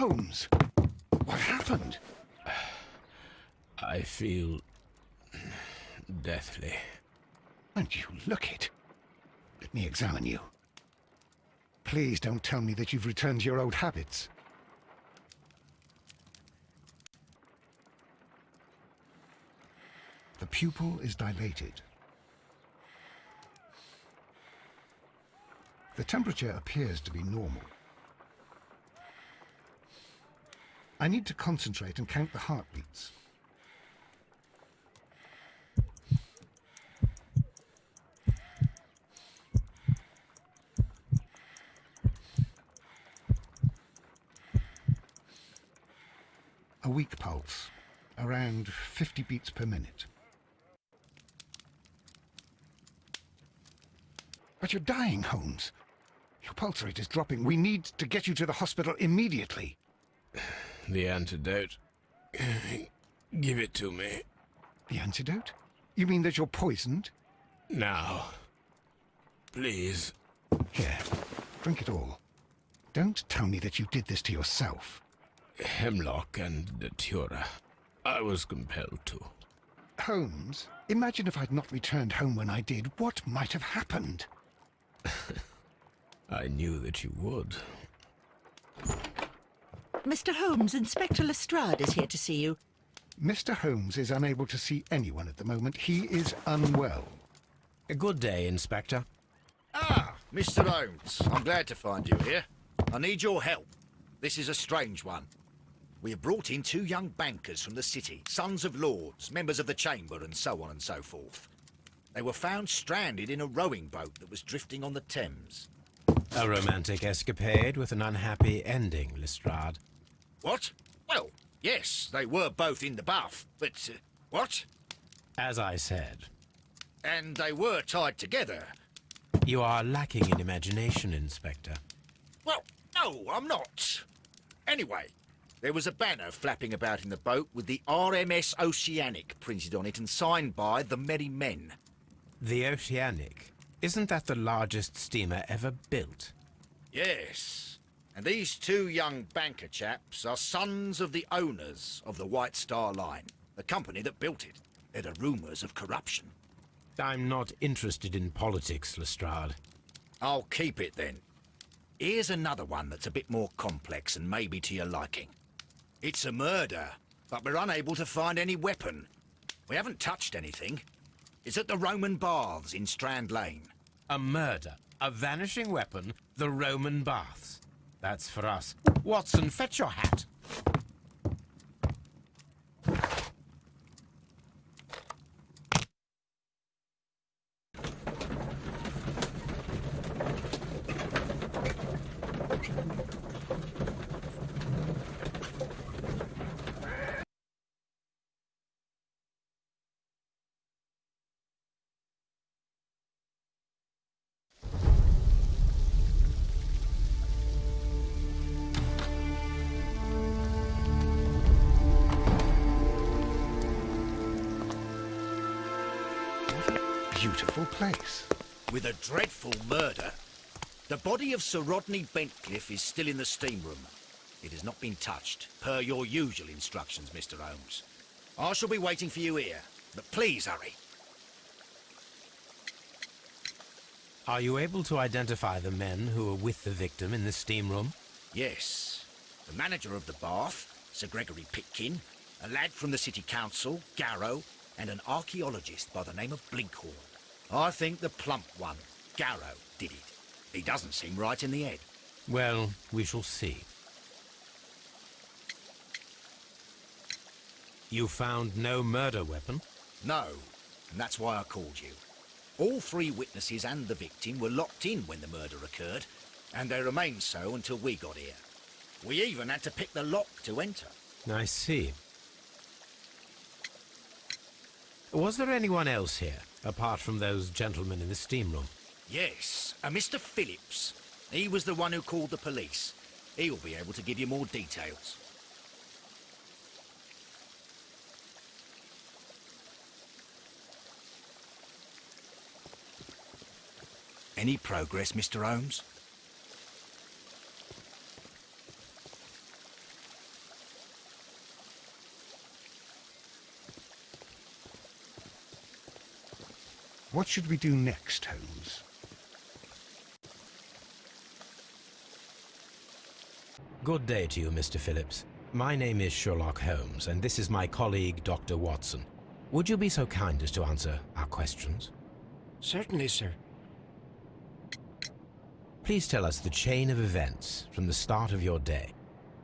Holmes, what happened? I feel deathly. And you look it. Let me examine you. Please don't tell me that you've returned to your old habits. The pupil is dilated. The temperature appears to be normal. I need to concentrate and count the heartbeats. A weak pulse, around 50 beats per minute. But you're dying, Holmes. Your pulse rate is dropping. We need to get you to the hospital immediately. The antidote. Give it to me. The antidote? You mean that you're poisoned? Now. Please. Here, drink it all. Don't tell me that you did this to yourself. Hemlock and datura. I was compelled to. Holmes, imagine if I'd not returned home when I did. What might have happened? I knew that you would. Mr. Holmes, Inspector Lestrade is here to see you. Mr. Holmes is unable to see anyone at the moment. He is unwell. A good day, Inspector. Ah, Mr. Holmes. I'm glad to find you here. I need your help. This is a strange one. We have brought in 2 young bankers from the city, sons of lords, members of the Chamber, and so on and so forth. They were found stranded in a rowing boat that was drifting on the Thames. A romantic escapade with an unhappy ending, Lestrade. What? Well, yes, they were both in the bath, but... what? As I said. And they were tied together. You are lacking in imagination, Inspector. Well, no, I'm not. Anyway, there was a banner flapping about in the boat with the RMS Oceanic printed on it and signed by the Merry Men. The Oceanic? Isn't that the largest steamer ever built? Yes. And these 2 young banker chaps are sons of the owners of the White Star Line, the company that built it. There are rumours of corruption. I'm not interested in politics, Lestrade. I'll keep it then. Here's another one that's a bit more complex and maybe to your liking. It's a murder, but we're unable to find any weapon. We haven't touched anything. It's at the Roman Baths in Strand Lane. A murder, a vanishing weapon, the Roman Baths. That's for us. Watson, fetch your hat. Beautiful place. With a dreadful murder. The body of Sir Rodney Bentcliffe is still in the steam room. It has not been touched, per your usual instructions, Mr. Holmes. I shall be waiting for you here, but please hurry. Are you able to identify the men who were with the victim in the steam room? Yes. The manager of the bath, Sir Gregory Pitkin, a lad from the City Council, Garrow, and an archaeologist by the name of Blinkhorn. I think the plump one, Garrow, did it. He doesn't seem right in the head. Well, we shall see. You found no murder weapon? No, and that's why I called you. All 3 witnesses and the victim were locked in when the murder occurred, and they remained so until we got here. We even had to pick the lock to enter. I see. Was there anyone else here, apart from those gentlemen in the steam room? Yes, a Mr. Phillips. He was the one who called the police. He'll be able to give you more details. Any progress, Mr. Holmes? What should we do next, Holmes? Good day to you, Mr. Phillips. My name is Sherlock Holmes, and this is my colleague, Dr. Watson. Would you be so kind as to answer our questions? Certainly, sir. Please tell us the chain of events from the start of your day.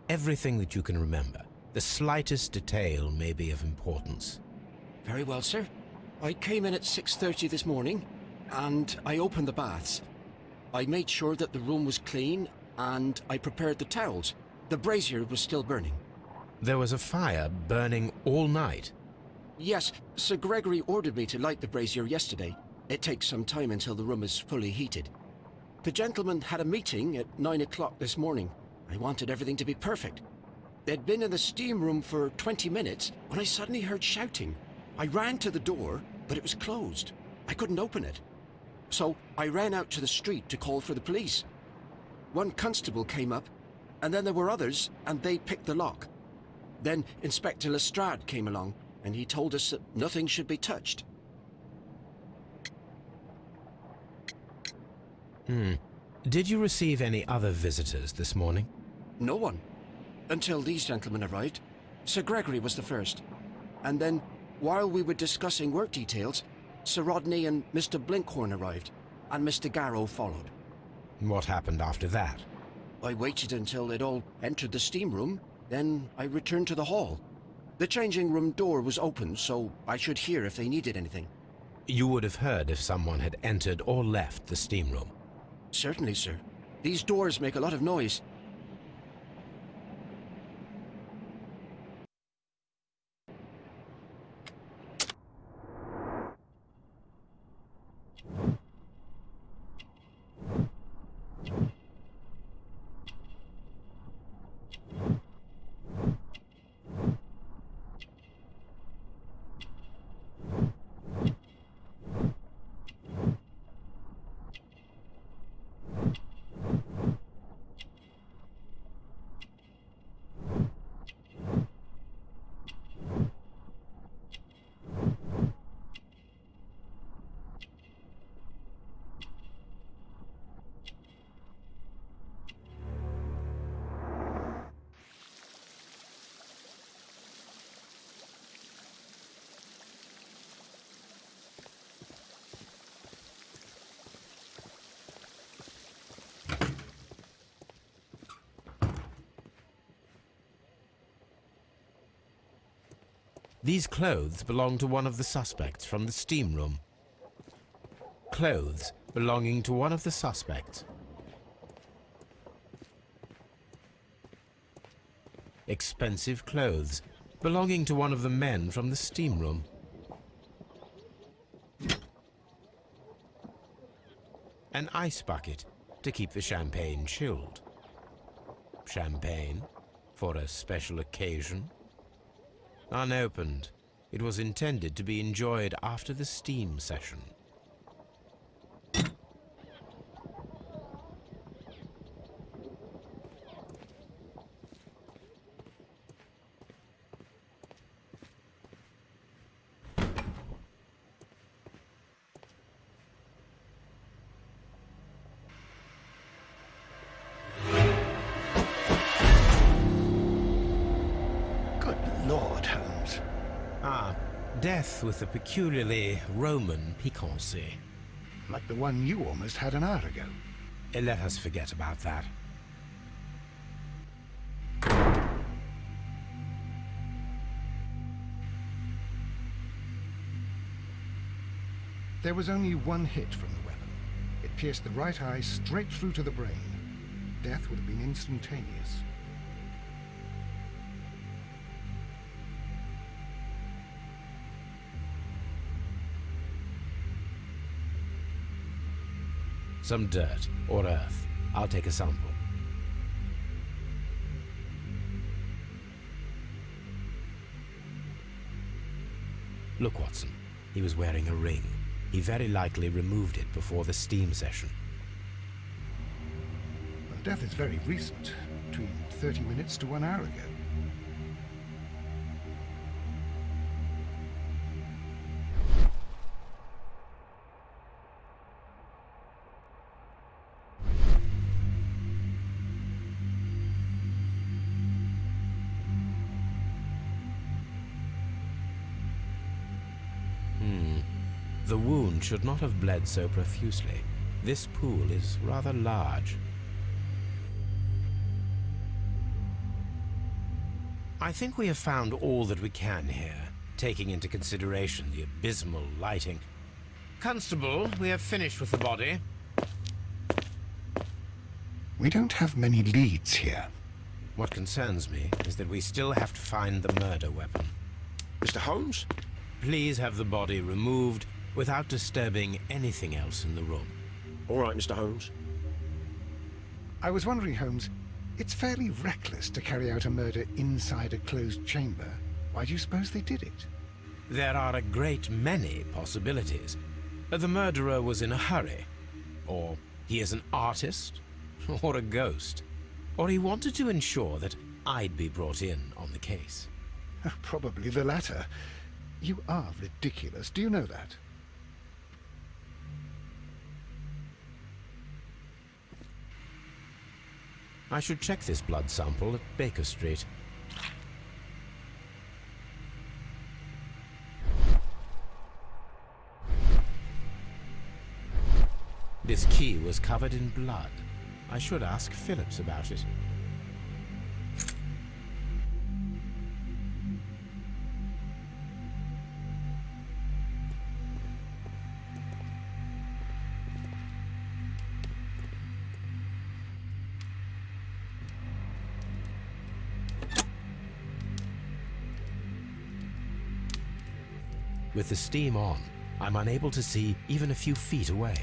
Everything that you can remember. The slightest detail may be of importance. Very well, sir. I came in at 6:30 this morning, and I opened the baths. I made sure that the room was clean, and I prepared the towels. The brazier was still burning. There was a fire burning all night. Yes, Sir Gregory ordered me to light the brazier yesterday. It takes some time until the room is fully heated. The gentlemen had a meeting at 9 o'clock this morning. I wanted everything to be perfect. They'd been in the steam room for 20 minutes when I suddenly heard shouting. I ran to the door, but it was closed. I couldn't open it. So I ran out to the street to call for the police. One constable came up, and then there were others, and they picked the lock. Then Inspector Lestrade came along, and he told us that nothing should be touched. Did you receive any other visitors this morning? No one. Until these gentlemen arrived. Sir Gregory was the first. And then, while we were discussing work details, Sir Rodney and Mr. Blinkhorn arrived, and Mr. Garrow followed. What happened after that? I waited until they'd all entered the steam room, then I returned to the hall. The changing room door was open, so I should hear if they needed anything. You would have heard if someone had entered or left the steam room. Certainly, sir. These doors make a lot of noise. These clothes belong to one of the suspects from the steam room. Clothes belonging to one of the suspects. Expensive clothes belonging to one of the men from the steam room. An ice bucket to keep the champagne chilled. Champagne for a special occasion. Unopened, it was intended to be enjoyed after the steam session. Lord, Holmes. Death with a peculiarly Roman piquancy. Like the one you almost had an hour ago. Let us forget about that. There was only one hit from the weapon. It pierced the right eye straight through to the brain. Death would have been instantaneous. Some dirt or earth. I'll take a sample. Look, Watson. He was wearing a ring. He very likely removed it before the steam session. Well, death is very recent. Between 30 minutes to 1 hour ago. The wound should not have bled so profusely. This pool is rather large. I think we have found all that we can here, taking into consideration the abysmal lighting. Constable, we have finished with the body. We don't have many leads here. What concerns me is that we still have to find the murder weapon. Mr. Holmes? Please have the body removed without disturbing anything else in the room. All right, Mr. Holmes. I was wondering, Holmes, it's fairly reckless to carry out a murder inside a closed chamber. Why do you suppose they did it? There are a great many possibilities. The murderer was in a hurry, or he is an artist, or a ghost, or he wanted to ensure that I'd be brought in on the case. Probably the latter. You are ridiculous. Do you know that? I should check this blood sample at Baker Street. This key was covered in blood. I should ask Phillips about it. With the steam on, I'm unable to see even a few feet away.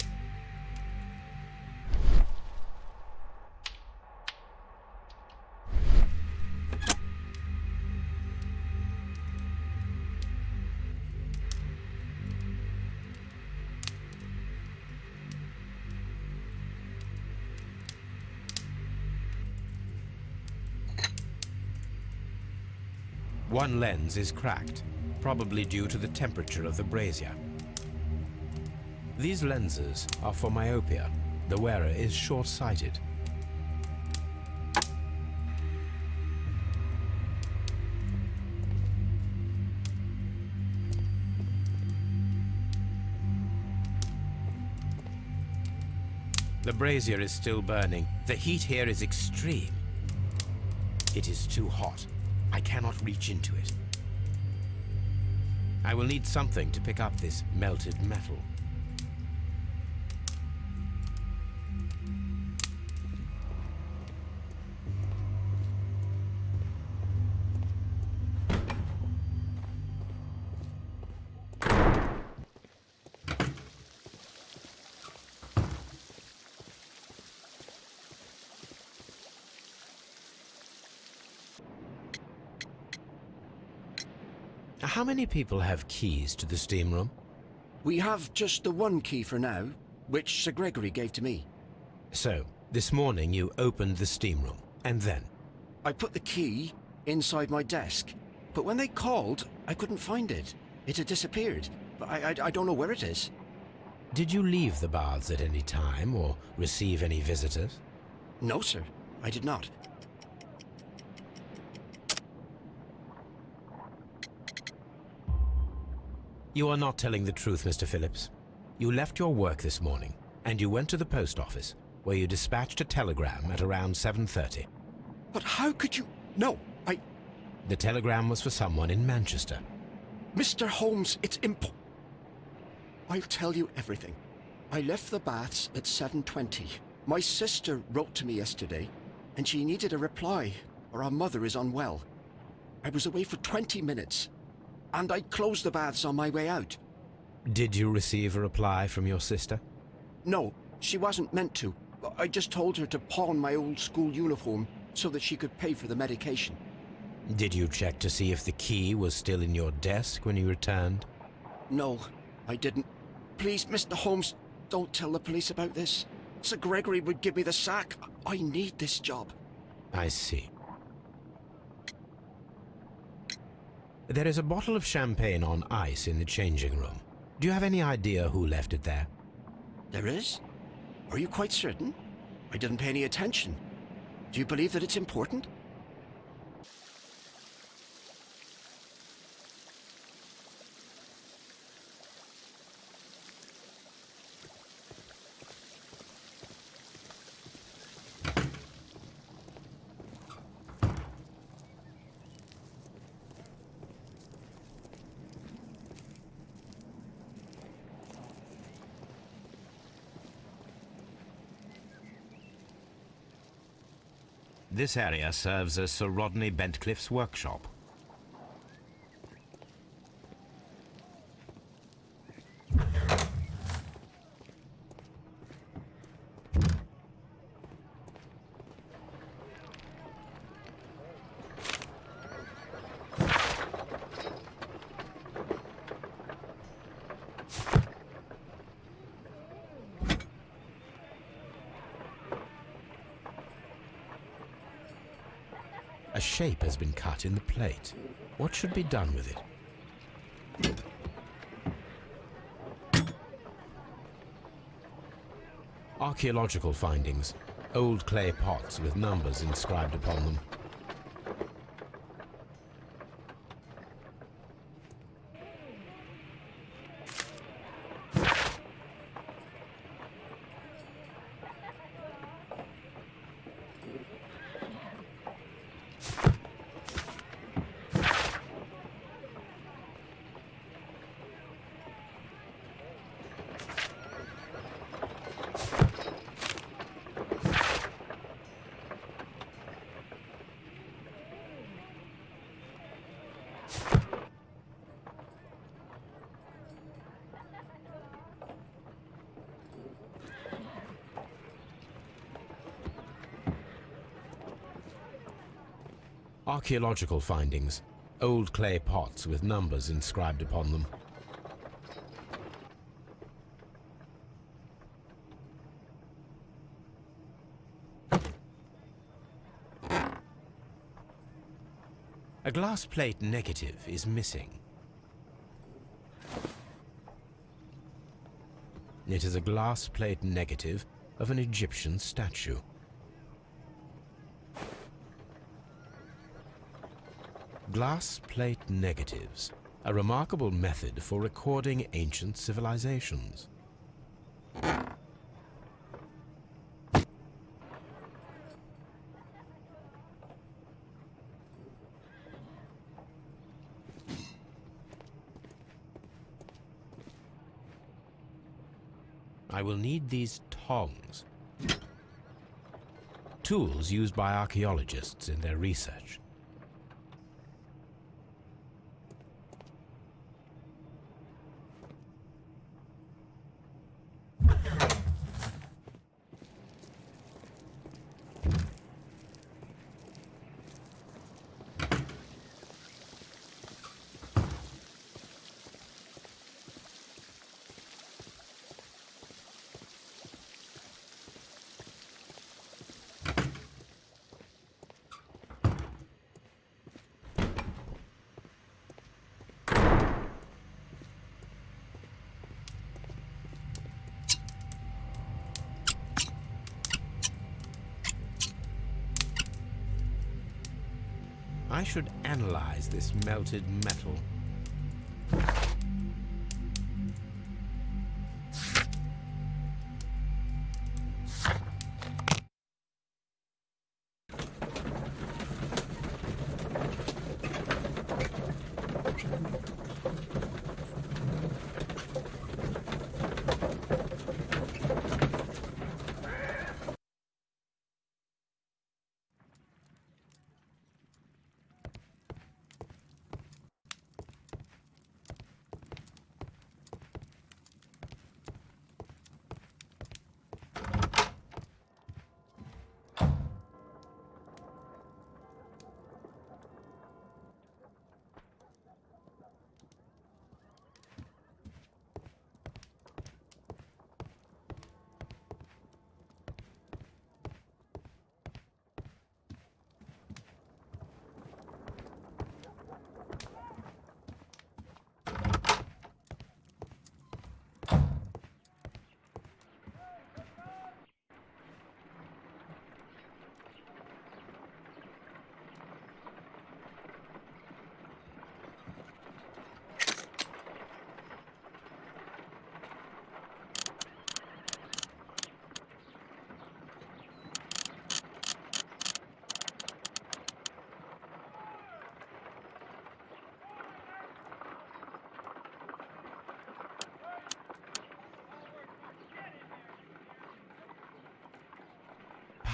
One lens is cracked, probably due to the temperature of the brazier. These lenses are for myopia. The wearer is short-sighted. The brazier is still burning. The heat here is extreme. It is too hot. I cannot reach into it. I will need something to pick up this melted metal. How many people have keys to the steam room? We have just the one key for now, which Sir Gregory gave to me. So, this morning you opened the steam room, and then? I put the key inside my desk, but when they called, I couldn't find it. It had disappeared. I don't know where it is. Did you leave the baths at any time, or receive any visitors? No, sir, I did not. You are not telling the truth, Mr. Phillips. You left your work this morning, and you went to the post office, where you dispatched a telegram at around 7:30. But how could you... No, The telegram was for someone in Manchester. Mr. Holmes, it's I'll tell you everything. I left the baths at 7:20. My sister wrote to me yesterday, and she needed a reply, or our mother is unwell. I was away for 20 minutes, and I closed the baths on my way out. Did you receive a reply from your sister? No, she wasn't meant to. I just told her to pawn my old school uniform so that she could pay for the medication. Did you check to see if the key was still in your desk when you returned? No, I didn't. Please, Mr. Holmes, don't tell the police about this. Sir Gregory would give me the sack. I need this job. I see. There is a bottle of champagne on ice in the changing room. Do you have any idea who left it there? There is? Are you quite certain? I didn't pay any attention. Do you believe that it's important? This area serves as Sir Rodney Bentcliffe's workshop. A shape has been cut in the plate. What should be done with it? Archaeological findings. Old clay pots with numbers inscribed upon them. Archaeological findings. Old clay pots with numbers inscribed upon them. A glass plate negative is missing. It is a glass plate negative of an Egyptian statue. Glass plate negatives, a remarkable method for recording ancient civilizations. I will need these tongs. Tools used by archaeologists in their research. I should analyze this melted metal.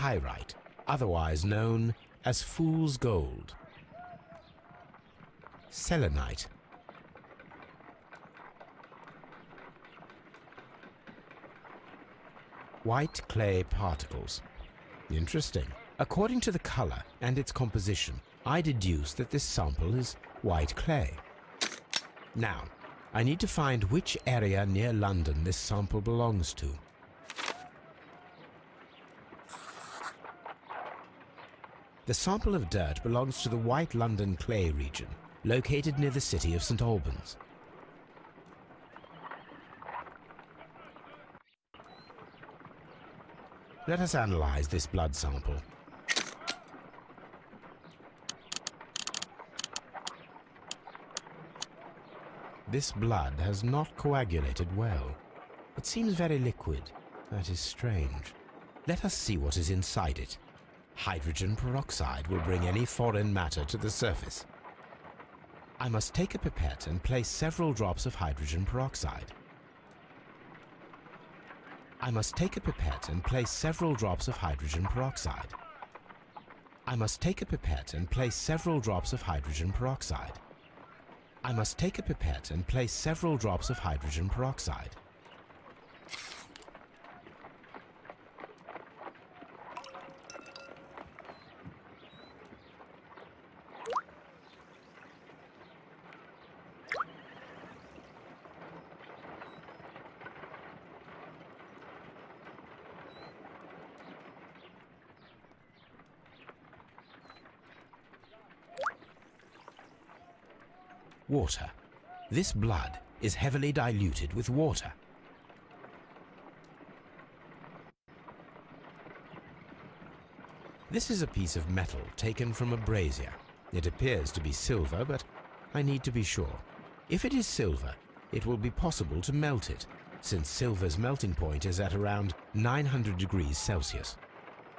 Pyrite, otherwise known as fool's gold. Selenite. White clay particles. Interesting. According to the color and its composition, I deduce that this sample is white clay. Now, I need to find which area near London this sample belongs to. The sample of dirt belongs to the White London clay region, located near the city of St. Albans. Let us analyze this blood sample. This blood has not coagulated well. It seems very liquid. That is strange. Let us see what is inside it. Hydrogen peroxide will bring any foreign matter to the surface. I must take a pipette and place several drops of hydrogen peroxide. I must take a pipette and place several drops of hydrogen peroxide. I must take a pipette and place several drops of hydrogen peroxide. I must take a pipette and place several drops of hydrogen peroxide. Water. This blood is heavily diluted with water. This is a piece of metal taken from a brazier. It appears to be silver, but I need to be sure. If it is silver, it will be possible to melt it, since silver's melting point is at around 900 degrees Celsius.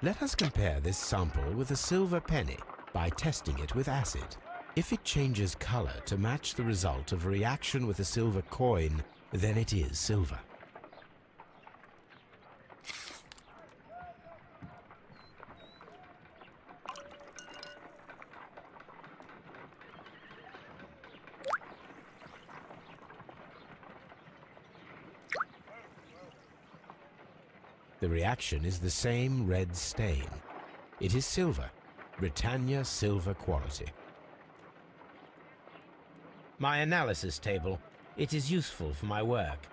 Let us compare this sample with a silver penny by testing it with acid. If it changes color to match the result of a reaction with a silver coin, then it is silver. The reaction is the same red stain. It is silver, Britannia silver quality. My analysis table. It is useful for my work.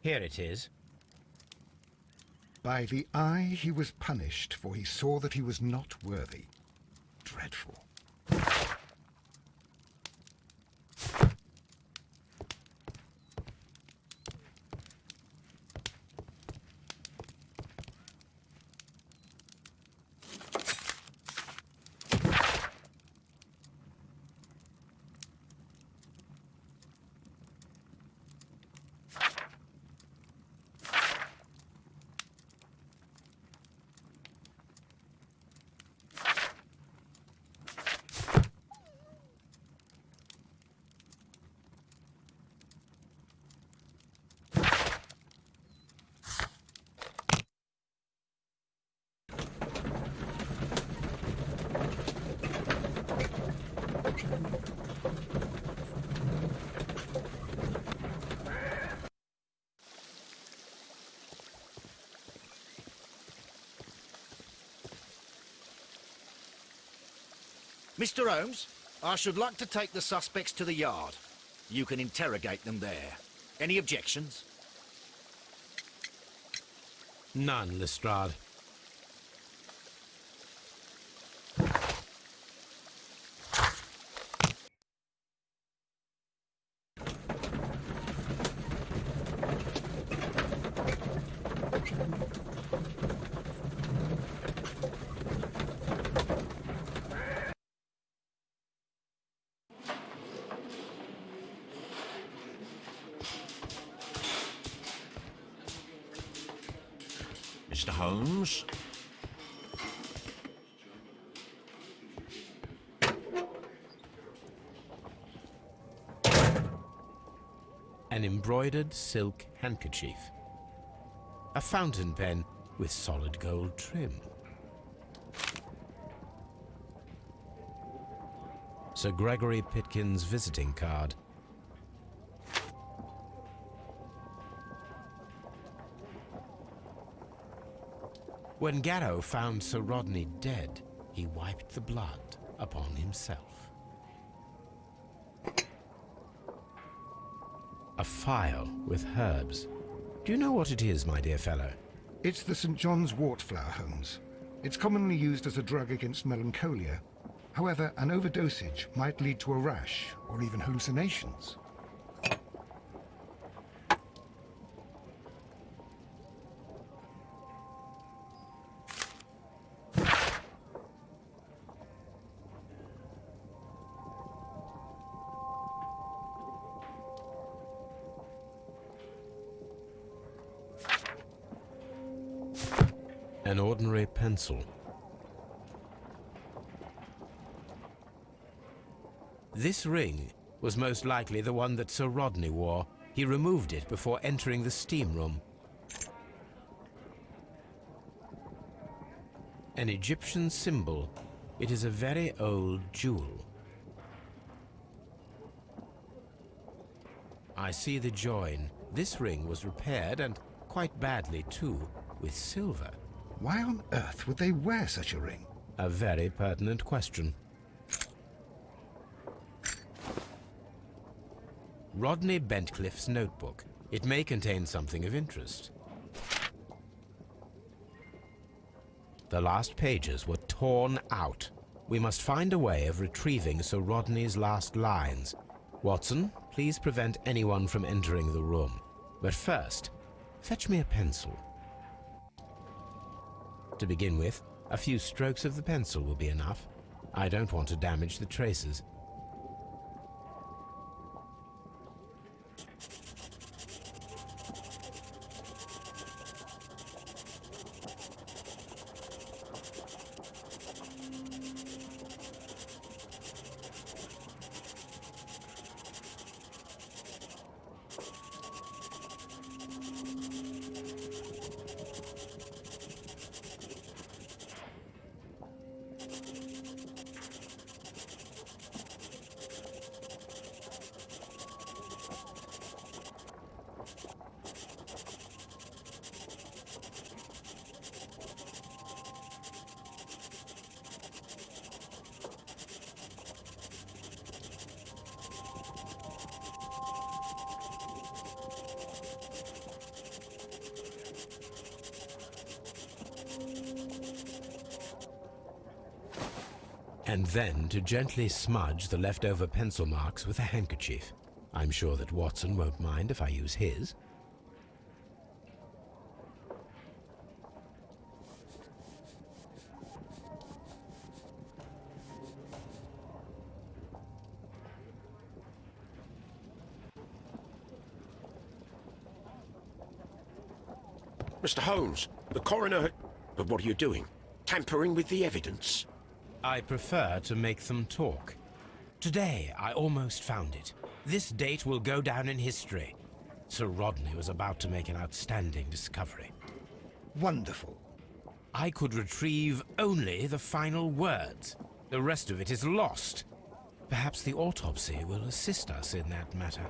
Here it is. By the eye he was punished, for he saw that he was not worthy. Dreadful. Mr. Holmes, I should like to take the suspects to the yard. You can interrogate them there. Any objections? None, Lestrade. Mr. Holmes. An embroidered silk handkerchief. A fountain pen with solid gold trim. Sir Gregory Pitkin's visiting card. When Garrow found Sir Rodney dead, he wiped the blood upon himself. A phial with herbs. Do you know what it is, my dear fellow? It's the St. John's wort flower, Holmes. It's commonly used as a drug against melancholia. However, an overdosage might lead to a rash or even hallucinations. An ordinary pencil. This ring was most likely the one that Sir Rodney wore. He removed it before entering the steam room. An Egyptian symbol. It is a very old jewel. I see the join. This ring was repaired, and quite badly too, with silver. Why on earth would they wear such a ring? A very pertinent question. Rodney Bentcliffe's notebook. It may contain something of interest. The last pages were torn out. We must find a way of retrieving Sir Rodney's last lines. Watson, please prevent anyone from entering the room. But first, fetch me a pencil. To begin with, a few strokes of the pencil will be enough. I don't want to damage the traces. And then to gently smudge the leftover pencil marks with a handkerchief. I'm sure that Watson won't mind if I use his. Mr. Holmes, the coroner... But what are you doing? Tampering with the evidence? I prefer to make them talk. Today, I almost found it. This date will go down in history. Sir Rodney was about to make an outstanding discovery. Wonderful. I could retrieve only the final words. The rest of it is lost. Perhaps the autopsy will assist us in that matter.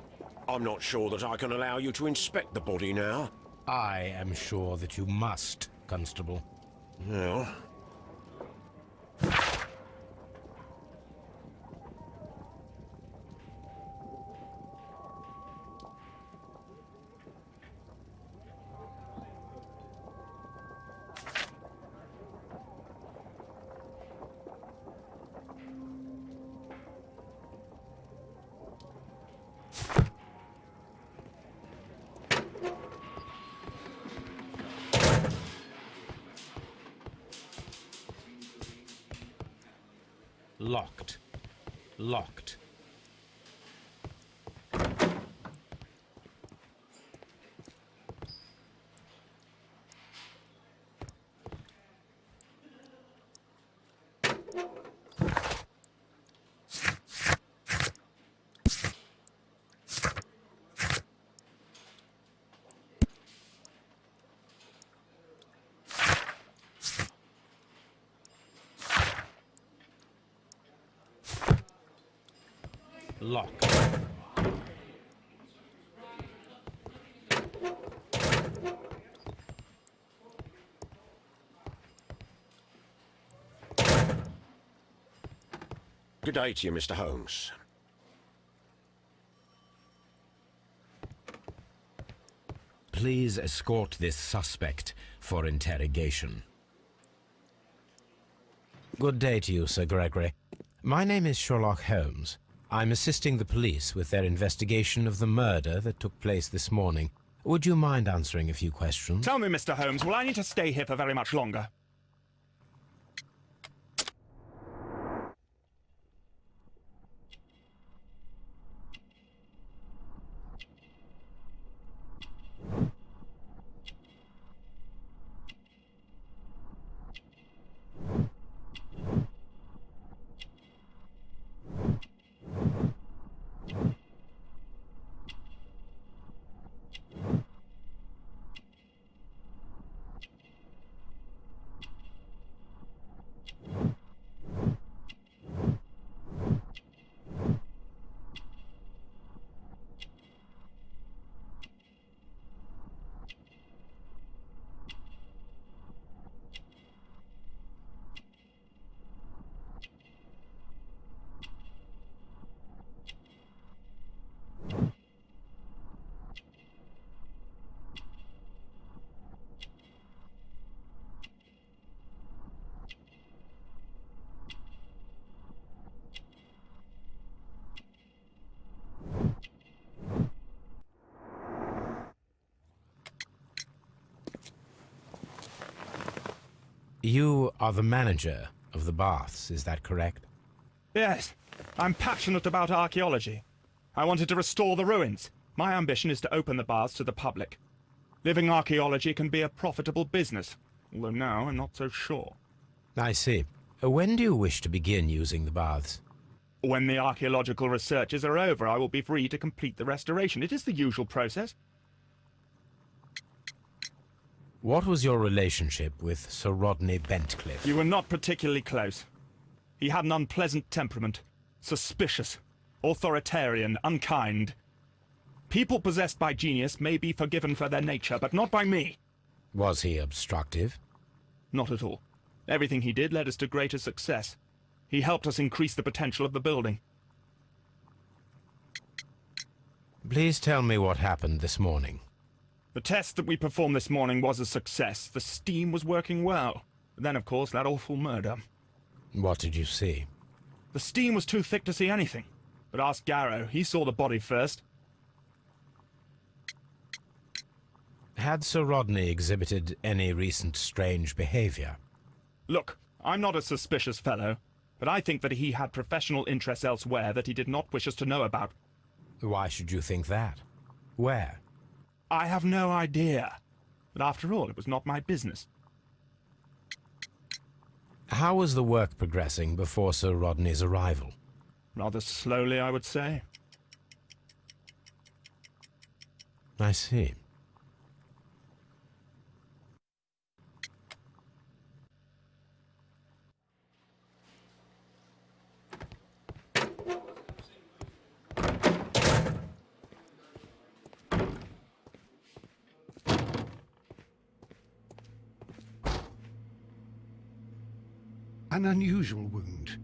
I'm not sure that I can allow you to inspect the body now. I am sure that you must, Constable. Well... Locked. Locked. Lock. Good day to you, Mr. Holmes. Please escort this suspect for interrogation. Good day to you, Sir Gregory. My name is Sherlock Holmes. I'm assisting the police with their investigation of the murder that took place this morning. Would you mind answering a few questions? Tell me, Mr. Holmes, will I need to stay here for very much longer? You are the manager of the baths, is that correct? Yes, I'm passionate about archaeology. I wanted to restore the ruins. My ambition is to open the baths to the public. Living archaeology can be a profitable business, although now I'm not so sure. I see. When do you wish to begin using the baths? When the archaeological researches are over, I will be free to complete the restoration. It is the usual process. What was your relationship with Sir Rodney Bentcliffe? You were not particularly close. He had an unpleasant temperament. Suspicious, authoritarian, unkind. People possessed by genius may be forgiven for their nature, but not by me. Was he obstructive? Not at all. Everything he did led us to greater success. He helped us increase the potential of the building. Please tell me what happened this morning. The test that we performed this morning was a success. The steam was working well. Then, of course, that awful murder. What did you see? The steam was too thick to see anything. But ask Garrow. He saw the body first. Had Sir Rodney exhibited any recent strange behavior? Look, I'm not a suspicious fellow, but I think that he had professional interests elsewhere that he did not wish us to know about. Why should you think that? Where? I have no idea. But after all, it was not my business. How was the work progressing before Sir Rodney's arrival? Rather slowly, I would say. I see. An unusual wound,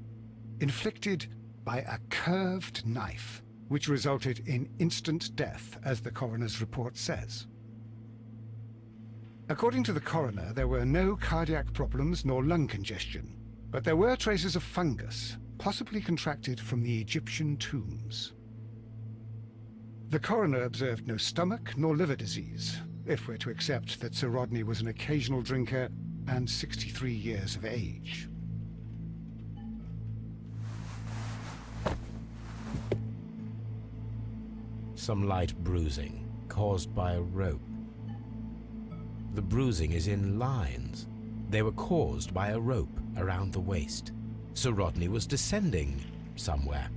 inflicted by a curved knife, which resulted in instant death, as the coroner's report says. According to the coroner, there were no cardiac problems nor lung congestion, but there were traces of fungus, possibly contracted from the Egyptian tombs. The coroner observed no stomach nor liver disease, if we're to accept that Sir Rodney was an occasional drinker and 63 years of age. Some light bruising, caused by a rope. The bruising is in lines. They were caused by a rope around the waist. Sir Rodney was descending somewhere.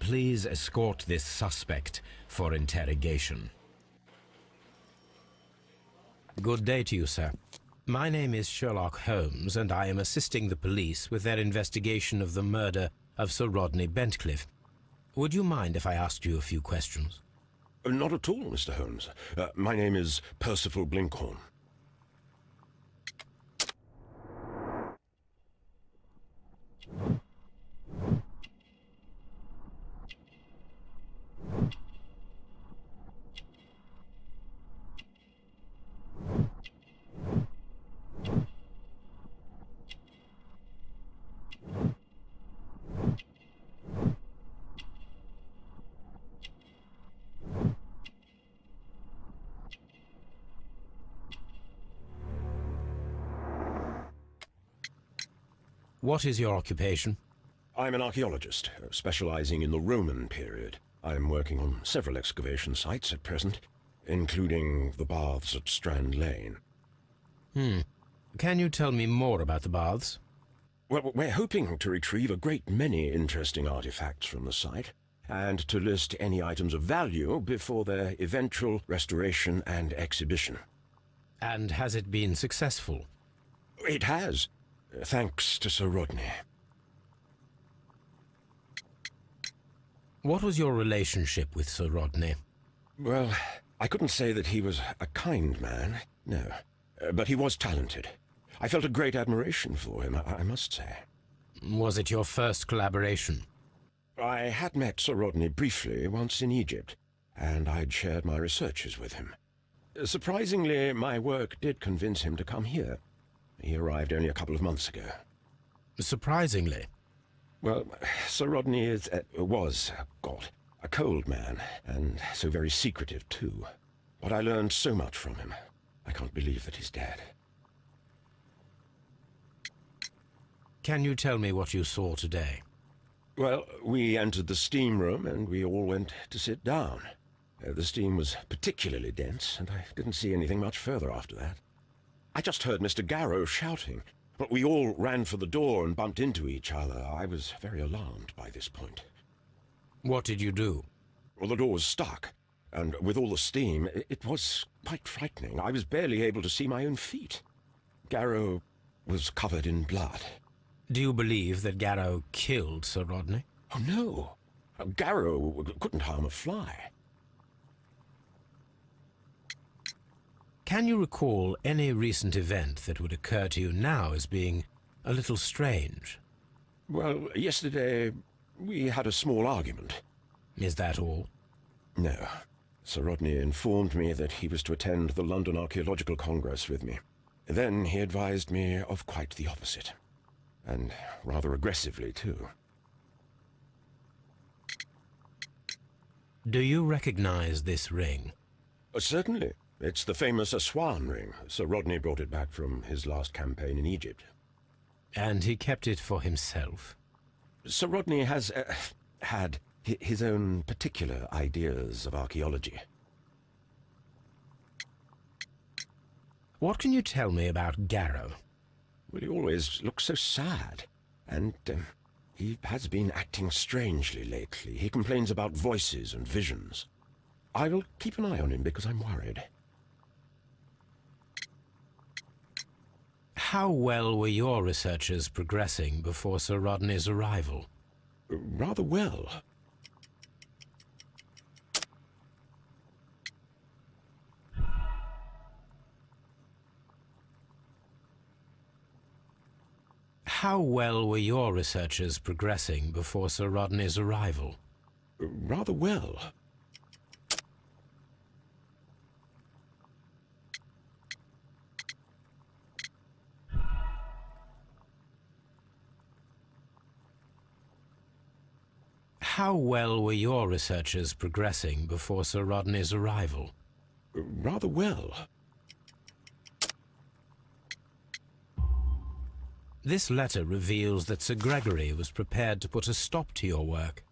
Please escort this suspect for interrogation. Good day to you, sir. My name is Sherlock Holmes, and I am assisting the police with their investigation of the murder of Sir Rodney Bentcliffe. Would you mind if I asked you a few questions? Not at all, Mr. Holmes. My name is Percival Blinkhorn. What is your occupation? I'm an archaeologist, specializing in the Roman period. I'm working on several excavation sites at present, including the baths at Strand Lane. Can you tell me more about the baths? Well, we're hoping to retrieve a great many interesting artifacts from the site, and to list any items of value before their eventual restoration and exhibition. And has it been successful? It has, thanks to Sir Rodney. What was your relationship with Sir Rodney? Well, I couldn't say that he was a kind man, no. But he was talented. I felt a great admiration for him, I must say. Was it your first collaboration? I had met Sir Rodney briefly once in Egypt, and I'd shared my researches with him. Surprisingly, my work did convince him to come here. He arrived only a couple of months ago. Surprisingly? Well, Sir Rodney was a cold man, and so very secretive too. But I learned so much from him. I can't believe that he's dead. Can you tell me what you saw today? Well, we entered the steam room and we all went to sit down. The steam was particularly dense, and I didn't see anything much further after that. I just heard Mr. Garrow shouting, but we all ran for the door and bumped into each other. I was very alarmed by this point. What did you do? Well, the door was stuck, and with all the steam, it was quite frightening. I was barely able to see my own feet. Garrow was covered in blood. Do you believe that Garrow killed Sir Rodney? Oh, no. Garrow couldn't harm a fly. Can you recall any recent event that would occur to you now as being a little strange? Well, yesterday we had a small argument. Is that all? No. Sir Rodney informed me that he was to attend the London Archaeological Congress with me. Then he advised me of quite the opposite. And rather aggressively, too. Do you recognize this ring? Certainly. It's the famous Aswan ring. Sir Rodney brought it back from his last campaign in Egypt. And he kept it for himself? Sir Rodney has had his own particular ideas of archaeology. What can you tell me about Garrow? Well, he always looks so sad, and he has been acting strangely lately. He complains about voices and visions. I will keep an eye on him because I'm worried. How well were your researches progressing before Sir Rodney's arrival? Rather well. How well were your researches progressing before Sir Rodney's arrival? Rather well. How well were your researches progressing before Sir Rodney's arrival? Rather well. This letter reveals that Sir Gregory was prepared to put a stop to your work.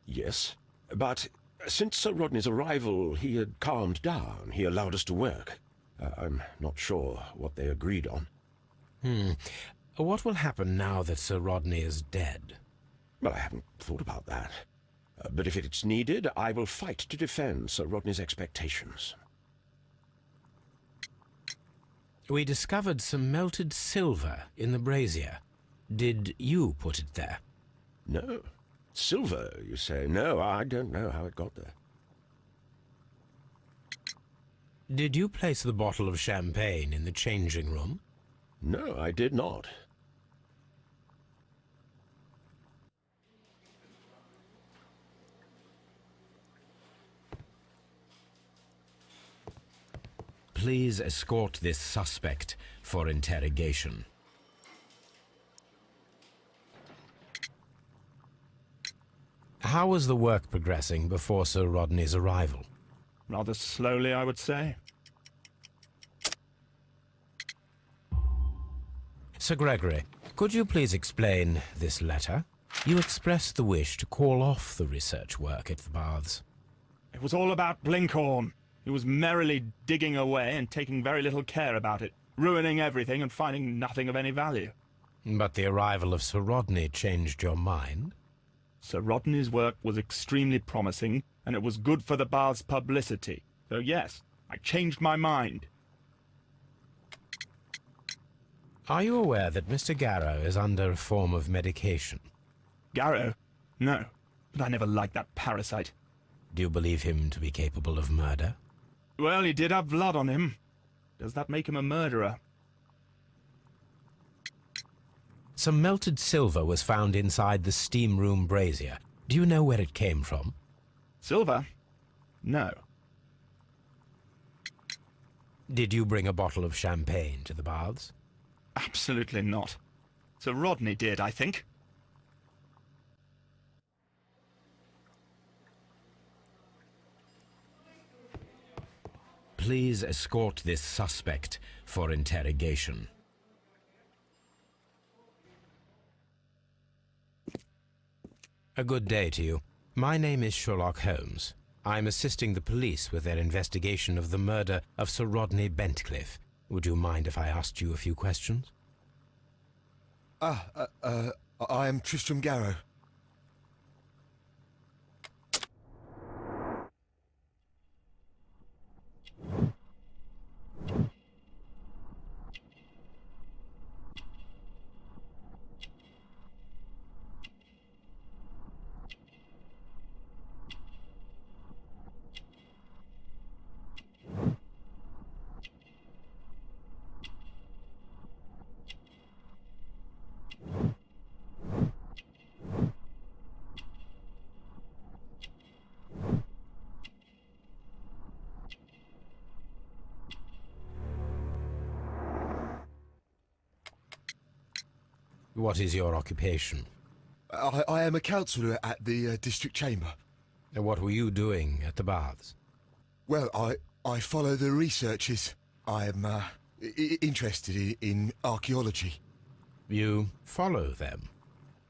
Yes. But since Sir Rodney's arrival, he had calmed down. He allowed us to work. I'm not sure what they agreed on. What will happen now that Sir Rodney is dead? Well, I haven't thought about that. But if it's needed, I will fight to defend Sir Rodney's expectations. We discovered some melted silver in the brazier. Did you put it there? No. Silver, you say? No, I don't know how it got there. Did you place the bottle of champagne in the changing room? No, I did not. Please escort this suspect for interrogation. How was the work progressing before Sir Rodney's arrival? Rather slowly, I would say. Sir Gregory, could you please explain this letter? You expressed the wish to call off the research work at the baths. It was all about Blinkhorn. He was merrily digging away and taking very little care about it, ruining everything and finding nothing of any value. But the arrival of Sir Rodney changed your mind? Sir Rodney's work was extremely promising, and it was good for the bath's publicity. So yes, I changed my mind. Are you aware that Mr. Garrow is under a form of medication? Garrow? No, but I never liked that parasite. Do you believe him to be capable of murder? Well, he did have blood on him. Does that make him a murderer? Some melted silver was found inside the steam room brazier. Do you know where it came from? Silver? No. Did you bring a bottle of champagne to the baths? Absolutely not. Sir Rodney did, I think. Please escort this suspect for interrogation. A good day to you. My name is Sherlock Holmes. I'm assisting the police with their investigation of the murder of Sir Rodney Bentcliffe. Would you mind if I asked you a few questions? I am Tristram Garrow. What is your occupation? I am a councillor at the district chamber. And what were you doing at the baths? Well, I follow the researches. I am interested in archaeology. You follow them?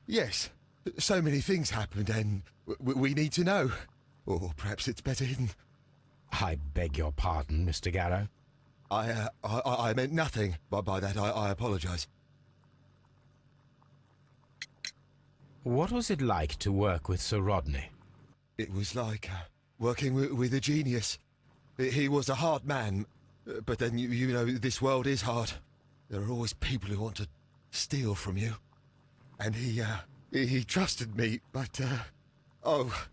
Yes, so many things happened and we need to know. Or perhaps it's better hidden. I beg your pardon, Mr. Garrow. I meant nothing by that. I apologise. What was it like to work with Sir Rodney? It was like working with a genius. He was a hard man, but then you know this world is hard. There are always people who want to steal from you. And he trusted me, but, oh,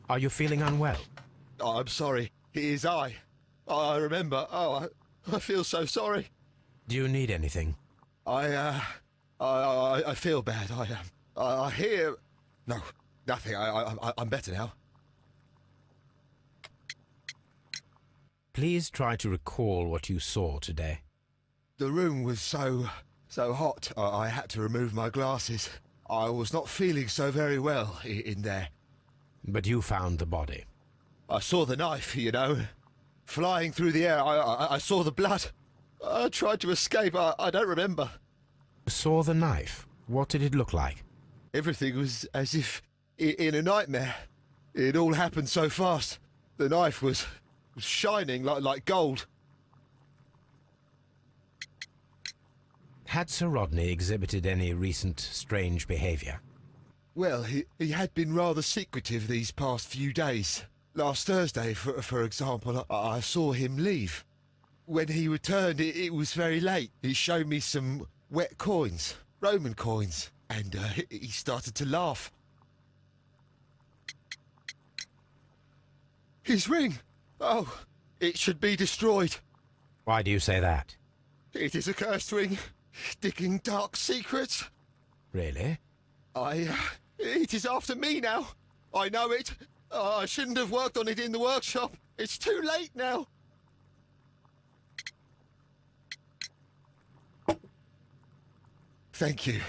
Are you feeling unwell? I'm sorry. It is I remember. Oh, I feel so sorry. Do you need anything? I feel bad. I hear... No, nothing. I'm better now. Please try to recall what you saw today. The room was so hot, I had to remove my glasses. I was not feeling so very well in there. But you found the body. I saw the knife, you know, flying through the air. I saw the blood. I tried to escape. I don't remember. You saw the knife. What did it look like? Everything was as if in a nightmare. It all happened so fast. The knife was shining like gold. Had Sir Rodney exhibited any recent strange behaviour? Well, he had been rather secretive these past few days. Last Thursday, for example, I saw him leave. When he returned, it was very late. He showed me some wet coins, Roman coins, and he started to laugh. His ring! Oh, it should be destroyed. Why do you say that? It is a cursed ring, digging dark secrets. Really? It is after me now. I know it. I shouldn't have worked on it in the workshop. It's too late now. Thank you.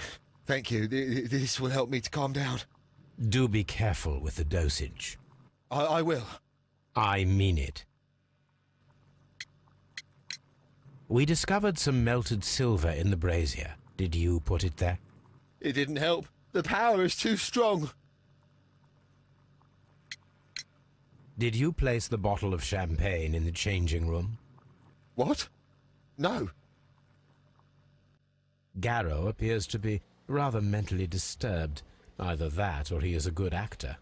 Thank you. This will help me to calm down. Do be careful with the dosage. I will. I mean it. We discovered some melted silver in the brazier. Did you put it there? It didn't help. The power is too strong. Did you place the bottle of champagne in the changing room? What? No. Garrow appears to be rather mentally disturbed. Either that or he is a good actor.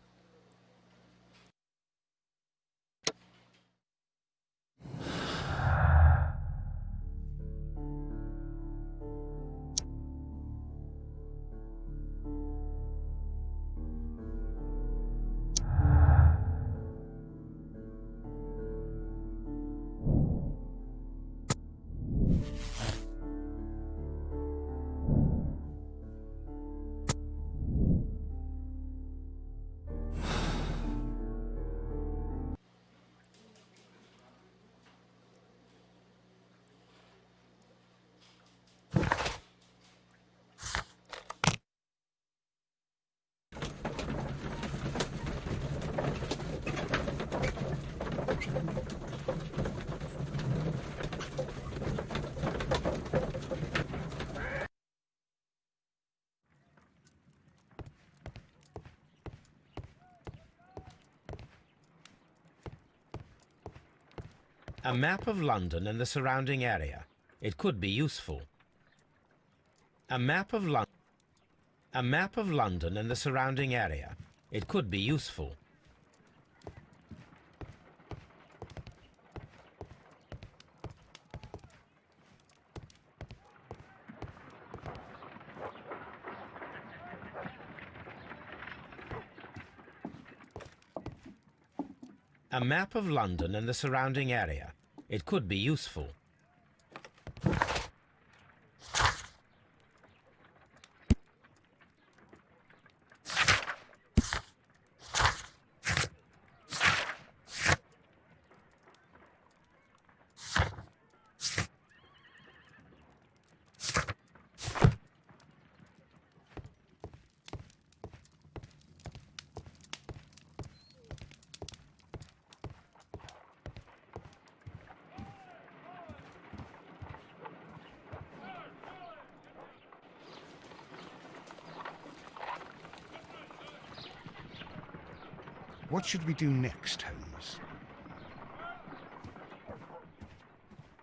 A map of London and the surrounding area. It could be useful. A map of London and the surrounding area. It could be useful. A map of London and the surrounding area. It could be useful. What should we do next, Holmes?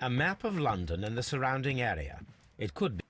A map of London and the surrounding area. It could be